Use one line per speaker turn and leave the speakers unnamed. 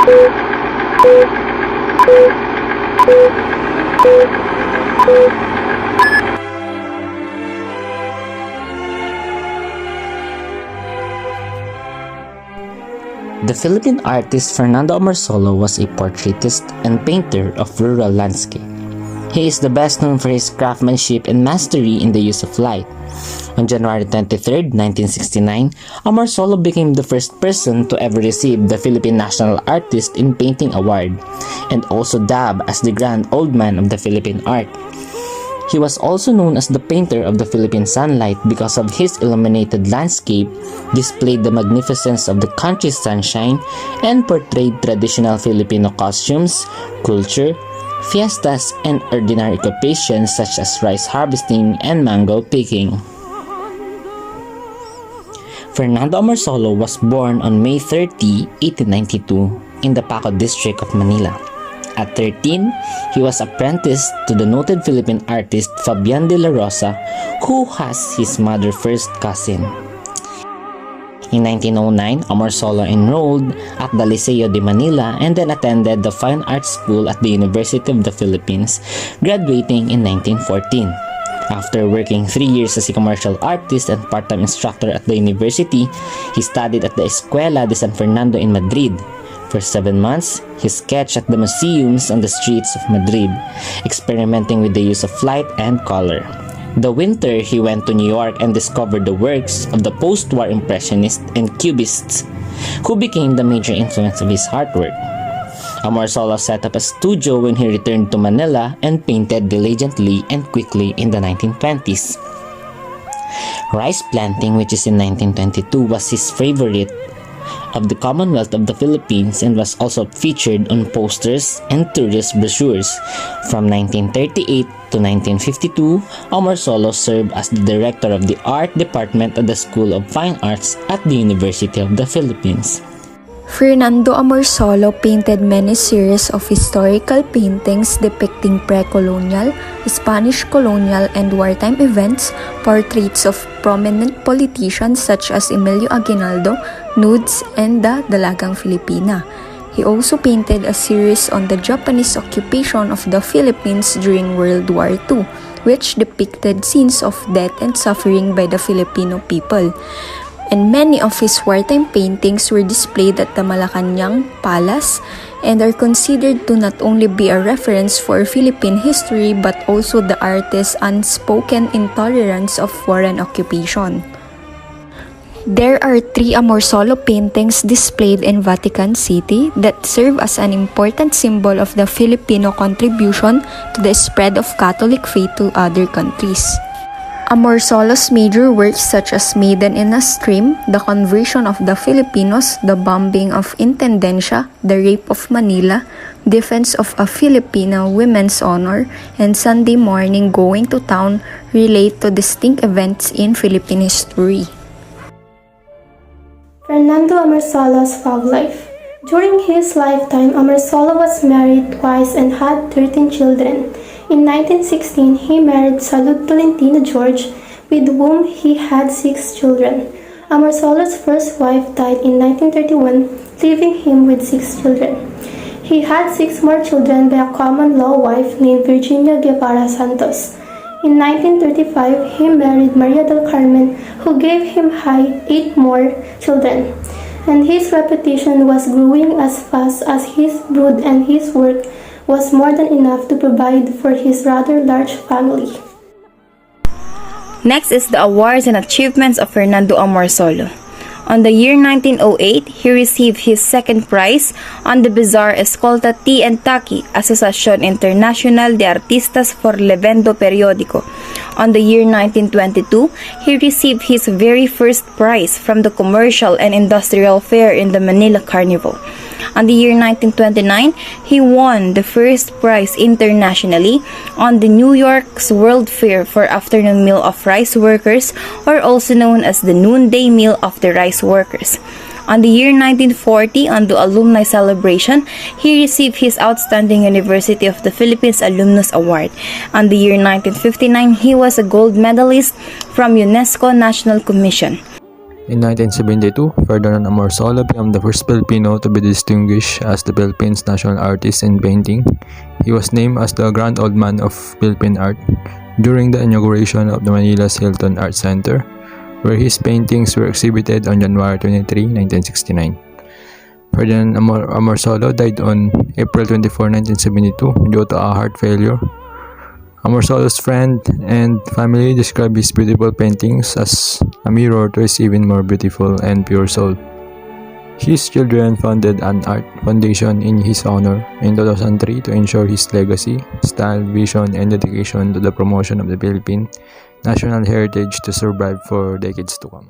The Philippine artist Fernando Amorsolo was a portraitist and painter of rural landscape. He is the best known for his craftsmanship and mastery in the use of light. On January 23, 1969, Amorsolo became the first person to ever receive the Philippine National Artist in Painting Award, and also dubbed as the Grand Old Man of the Philippine art. He was also known as the painter of the Philippine sunlight because of his illuminated landscape displayed the magnificence of the country's sunshine and portrayed traditional Filipino costumes, culture, fiestas, and ordinary occupations such as rice harvesting and mango picking. Fernando Amorsolo was born on May 30, 1892 in the Paco district of Manila. At 13, he was apprenticed to the noted Philippine artist Fabian de la Rosa, who was his mother's first cousin. In 1909, Amorsolo enrolled at the Liceo de Manila and then attended the Fine Arts School at the University of the Philippines, graduating in 1914. After working 3 years as a commercial artist and part-time instructor at the university, he studied at the Escuela de San Fernando in Madrid. For 7 months, he sketched at the museums on the streets of Madrid, experimenting with the use of light and color. The winter, he went to New York and discovered the works of the post-war Impressionists and Cubists, who became the major influence of his artwork. Amorsolo set up a studio when he returned to Manila and painted diligently and quickly in the 1920s. Rice planting, which is in 1922, was his favorite of the Commonwealth of the Philippines and was also featured on posters and tourist brochures. From 1938 to 1952, Amorsolo served as the director of the art department at the School of Fine Arts at the University of the Philippines.
Fernando Amorsolo painted many series of historical paintings depicting pre-colonial, Spanish colonial, and wartime events, portraits of prominent politicians such as Emilio Aguinaldo, nudes, and the Dalagang Filipina. He also painted a series on the Japanese occupation of the Philippines during World War II, which depicted scenes of death and suffering by the Filipino people. And many of his wartime paintings were displayed at the Malacanang Palace and are considered to not only be a reference for Philippine history but also the artist's unspoken intolerance of foreign occupation. There are 3 Amorsolo paintings displayed in Vatican City that serve as an important symbol of the Filipino contribution to the spread of Catholic faith to other countries. Amorsolo's major works such as Maiden in a Stream, The Conversion of the Filipinos, The Bombing of Intendencia, The Rape of Manila, Defense of a Filipina Women's Honor, and Sunday Morning Going to Town relate to distinct events in Philippine history.
Fernando Amorsolo's love life. During his lifetime, Amorsolo was married twice and had 13 children. In 1916, he married Salud Tolentino George, with whom he had 6 children. Amorsolo's first wife died in 1931, leaving him with 6 children. He had 6 more children by a common-law wife named Virginia Guevara Santos. In 1935, he married Maria del Carmen, who gave him 8 more children. And his reputation was growing as fast as his brood, and his work was more than enough to provide for his rather large family.
Next is the awards and achievements of Fernando Amorsolo. On the year 1908, he received his second prize on the bizarre Escolta Tea and Taki, Asociación Internacional de Artistas por Levendo Periódico. On the year 1922, he received his very first prize from the Commercial and Industrial Fair in the Manila Carnival. On the year 1929, he won the first prize internationally on the New York's World Fair for Afternoon Meal of Rice Workers, or also known as the Noonday Meal of the Rice Workers. On the year 1940, on the Alumni Celebration, he received his Outstanding University of the Philippines Alumnus Award. On the year 1959, he was a gold medalist from UNESCO National Commission.
In 1972, Fernando Amorsolo became the first Filipino to be distinguished as the Philippines' national artist in painting. He was named as the Grand Old Man of Philippine Art during the inauguration of the Manila's Hilton Art Center, where his paintings were exhibited on January 23, 1969. Ferdinand Amorsolo died on April 24, 1972 due to a heart failure. Amorsolo's friend and family describe his beautiful paintings as a mirror to his even more beautiful and pure soul. His children founded an art foundation in his honor in 2003 to ensure his legacy, style, vision, and dedication to the promotion of the Philippine national heritage to survive for decades to come.